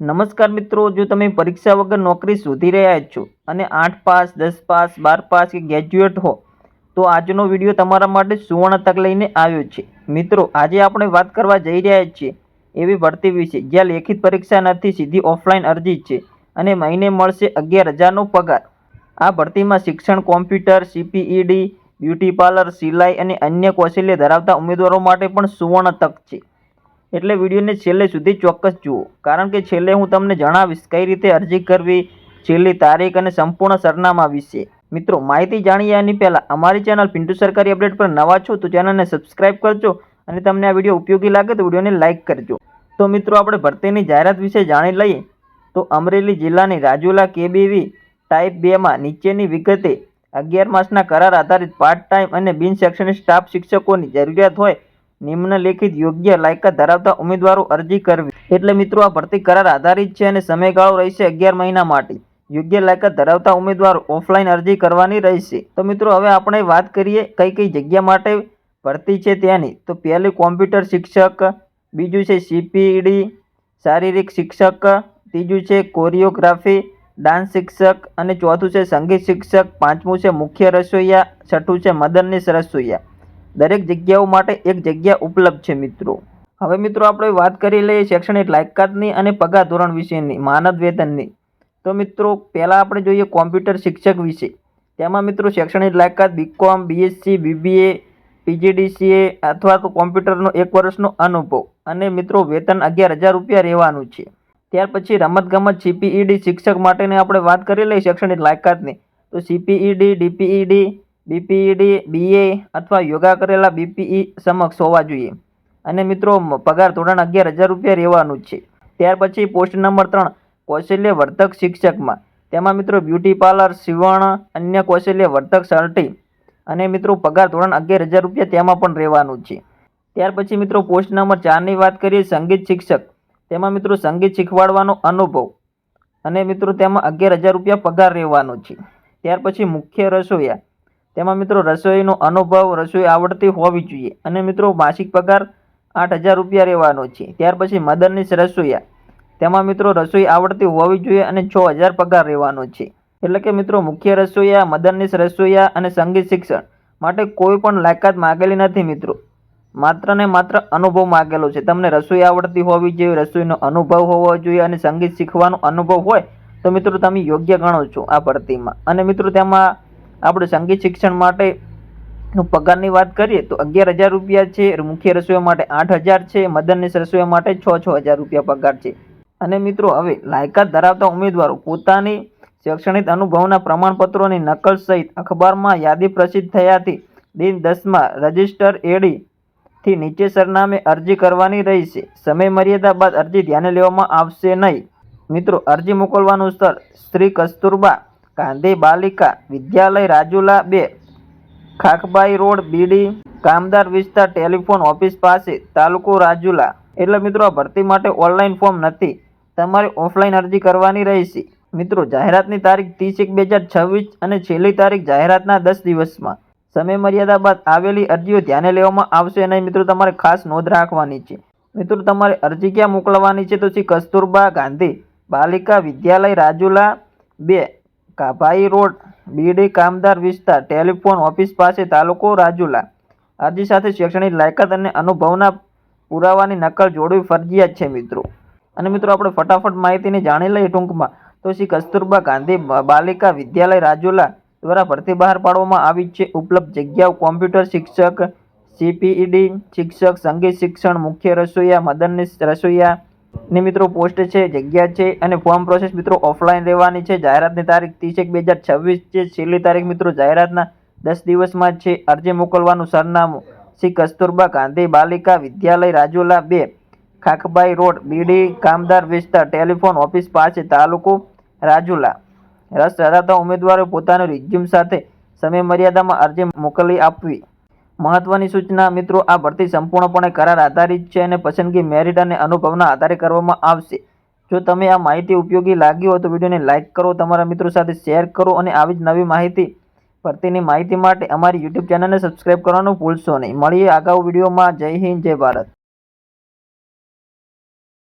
નમસ્કાર મિત્રો, જો તમે પરીક્ષા વગર નોકરી શોધી રહ્યા છો અને 8 પાસ 10 પાસ 12 પાસ કે ગ્રેજ્યુએટ હો તો આજનો વિડીયો તમારા માટે સુવર્ણ તક લઈને આવ્યો છે। મિત્રો, આજે આપણે વાત કરવા જઈ રહ્યા છીએ એવી ભરતી વિશે જ્યાં લેખિત પરીક્ષા નથી, સીધી ઓફલાઈન અરજી છે અને મહિને મળશે 11,000નો પગાર। આ ભરતીમાં શિક્ષણ, કોમ્પ્યુટર, CPED, બ્યુટી પાર્લર, સિલાઈ અને અન્ય કૌશલ્ય ધરાવતા ઉમેદવારો માટે પણ સુવર્ણ તક છે। એટલે વિડીયોને છેલ્લે સુધી ચોક્કસ જુઓ, કારણ કે છેલ્લે હું તમને જણાવીશ કઈ રીતે અરજી કરવી, છેલ્લી તારીખ અને સંપૂર્ણ સરનામા વિશે। મિત્રો, માહિતી જાણીએ એની પહેલાં અમારી ચેનલ પિન્ટુ સરકારી અપડેટ પર નવા છો તો ચેનલને સબસ્ક્રાઇબ કરજો અને તમને આ વિડીયો ઉપયોગી લાગે તો વિડીયોને લાઇક કરજો। તો મિત્રો, આપણે ભરતીની જાહેરાત વિશે જાણી લઈએ તો અમરેલી જિલ્લાની રાજુલા KBV ટાઈપ 2માં નીચેની વિગતે 11 માસના કરાર આધારિત પાર્ટ ટાઈમ અને બિન શૈક્ષણિક સ્ટાફ શિક્ષકોની જરૂરિયાત હોય નિમ્નલિખિત યોગ્ય લાયકાત ધરાવતા ઉમેદવારો અરજી કરવી। એટલે મિત્રો, આ ભરતી કરાર આધારિત છે અને સમયગાળો રહેશે 11 મહિના માટે। યોગ્ય લાયકાત ધરાવતા ઉમેદવારો ઓફલાઈન અરજી કરવાની રહેશે। તો મિત્રો, હવે આપણે વાત કરીએ કઈ કઈ જગ્યા માટે ભરતી છે તેની। તો પહેલી કોમ્પ્યુટર શિક્ષક, બીજું છે CPED શારીરિક શિક્ષક, ત્રીજું છે કોરિયોગ્રાફી ડાન્સ શિક્ષક અને ચોથું છે સંગીત શિક્ષક, પાંચમું છે મુખ્ય રસોઈયા, છઠ્ઠું છે મદદનીશ રસોઈયા। દરેક જગ્યાઓ માટે એક જગ્યા ઉપલબ્ધ છે મિત્રો। હવે મિત્રો, આપણે વાત કરી લઈએ શૈક્ષણિક લાયકાતની અને પગાર ધોરણ વિશેની, માનદ વેતનની। તો મિત્રો, પહેલાં આપણે જોઈએ કોમ્પ્યુટર શિક્ષક વિશે। તેમાં મિત્રો શૈક્ષણિક લાયકાત BCom, BSc, BBA, PGDCA અથવા તો કોમ્પ્યુટરનો 1 વર્ષનો અનુભવ અને મિત્રો વેતન 11,000 રૂપિયા રહેવાનું છે। ત્યાર પછી રમતગમત CPED શિક્ષક માટેની આપણે વાત કરી લઈએ શૈક્ષણિક લાયકાતની। તો CPED, DPED, BPED, BA અથવા યોગા કરેલા BPE સમક્ષ હોવા જોઈએ અને મિત્રો પગાર ધોરણ 11,000 રૂપિયા રહેવાનું છે। ત્યાર પછી પોસ્ટ નંબર 3 કૌશલ્ય વર્ધક શિક્ષકમાં, તેમાં મિત્રો બ્યુટી પાર્લર, સીવણ, અન્ય કૌશલ્ય વર્ધક સર્ટી અને મિત્રો પગાર ધોરણ 11,000 રૂપિયા તેમાં પણ રહેવાનું છે। ત્યાર પછી મિત્રો પોસ્ટ નંબર 4ની વાત કરીએ સંગીત શિક્ષક, તેમાં મિત્રો સંગીત શીખવાડવાનો અનુભવ અને મિત્રો તેમાં 11,000 રૂપિયા પગાર રહેવાનો છે। ત્યાર પછી મુખ્ય રસોઈયા, તેમાં મિત્રો રસોઈનો અનુભવ, રસોઈ આવડતી હોવી જોઈએ અને મિત્રો માસિક પગાર 8,000 રૂપિયા રહેવાનો છે। ત્યાર પછી મદદનીશ રસોઈયા, તેમાં મિત્રો રસોઈ આવડતી હોવી જોઈએ અને 6,000 પગાર રહેવાનો છે। એટલે કે મિત્રો મુખ્ય રસોઈયા, મદદનીશ રસોઈયા અને સંગીત શિક્ષણ માટે કોઈ પણ લાયકાત માગેલી નથી મિત્રો, માત્ર ને માત્ર અનુભવ માગેલો છે। તમને રસોઈ આવડતી હોવી જોઈએ, રસોઈનો અનુભવ હોવો જોઈએ અને સંગીત શીખવાનો અનુભવ હોય તો મિત્રો તમે યોગ્ય ગણો છો આ ભરતીમાં। અને મિત્રો તેમાં આપણે સંગીત શિક્ષણ માટે પગારની વાત કરીએ તો 11,000 રૂપિયા છે, મુખ્ય રસોઈયા માટે 8,000 છે, મદદનીશ રસોઈયા માટે 6,000 રૂપિયા પગાર છે। અને મિત્રો હવે લાયકાત ધરાવતા ઉમેદવારો પોતાની શૈક્ષણિક અનુભવના પ્રમાણપત્રોની નકલ સહિત અખબારમાં યાદી પ્રસિદ્ધ થયાથી દિન 10માં રજિસ્ટર એડી થી નીચે સરનામે અરજી કરવાની રહેશે। સમય મર્યાદા બાદ અરજી ધ્યાને લેવામાં આવશે નહીં। મિત્રો, અરજી મોકલવાનું સ્થળ શ્રી કસ્તુરબા ગાંધી બાલિકા વિદ્યાલય રાજુલા 2, ખાખબાઈ રોડ, BD કામદાર વિસ્તાર, ટેલિફોન ઓફિસ પાસે, તાલુકો રાજુલા। એટલે મિત્રો આ ભરતી માટે ઓનલાઈન ફોર્મ નથી, તમારે ઓફલાઈન અરજી કરવાની રહેશે। મિત્રો, જાહેરાતની તારીખ 30/1/2026 અને છેલ્લી તારીખ જાહેરાતના 10 દિવસમાં। સમય મર્યાદા બાદ આવેલી અરજીઓ ધ્યાને લેવામાં આવશે નહીં મિત્રો, તમારે ખાસ નોંધ રાખવાની છે। મિત્રો, તમારે અરજી ક્યાં મોકલવાની છે તો શ્રી કસ્તુરબા ગાંધી બાલિકા વિદ્યાલય રાજુલા 2, કાભાઈ રોડ, BD કામદાર વિસ્તાર, ટેલિફોન ઓફિસ પાસે, તાલુકો રાજુલા। અરજી સાથે શૈક્ષણિક લાયકાત અને અનુભવના પુરાવાની નકલ જોડવી ફરજિયાત છે મિત્રો। અને મિત્રો આપણે ફટાફટ માહિતીને જાણી લઈએ ટૂંકમાં તો શ્રી કસ્તુરબા ગાંધી બાલિકા વિદ્યાલય રાજુલા દ્વારા ભરતી બહાર પાડવામાં આવી છે। ઉપલબ્ધ જગ્યાઓ કોમ્પ્યુટર શિક્ષક, CPED શિક્ષક, સંગીત શિક્ષણ, મુખ્ય રસોઈયા, મદદનીશ રસોઈયા ની મિત્રો પોસ્ટ છે, જગ્યા છે અને ફોર્મ પ્રોસેસ મિત્રો ઓફલાઈન રહેવાની છે। જાહેરાતની તારીખ 30/1/2026 છે, છેલ્લી તારીખ મિત્રો જાહેરાતના 10 દિવસમાં છે। અરજી મોકલવાનું સરનામું શ્રી કસ્તુરબા ગાંધી બાલિકા વિદ્યાલય રાજુલા 2, ખાખબાઈ રોડ, BD કામદાર વિસ્તાર, ટેલિફોન ઓફિસ પાસે, તાલુકો રાજુલા। રસ ધરાવતા ઉમેદવારો પોતાનું રિઝ્યુમ સાથે સમય મર્યાદામાં અરજી મોકલી આપવી। મહત્વની સૂચના મિત્રો, આ ભરતી સંપૂર્ણપણે કરાર આધારિત છે અને પસંદગી મેરિટ અને અનુભવના આધારે કરવામાં આવશે। જો તમે આ માહિતી ઉપયોગી લાગી હોય તો વિડીયોને લાઇક કરો, તમારા મિત્રો સાથે શેર કરો અને આવી જ નવી માહિતી ભરતીની માહિતી માટે અમારી YouTube ચેનલને સબસ્ક્રાઇબ કરવાનું ભૂલશો નહીં। મળીએ અગાઉ વિડીયોમાં। જય હિન્દ, જય ભારત।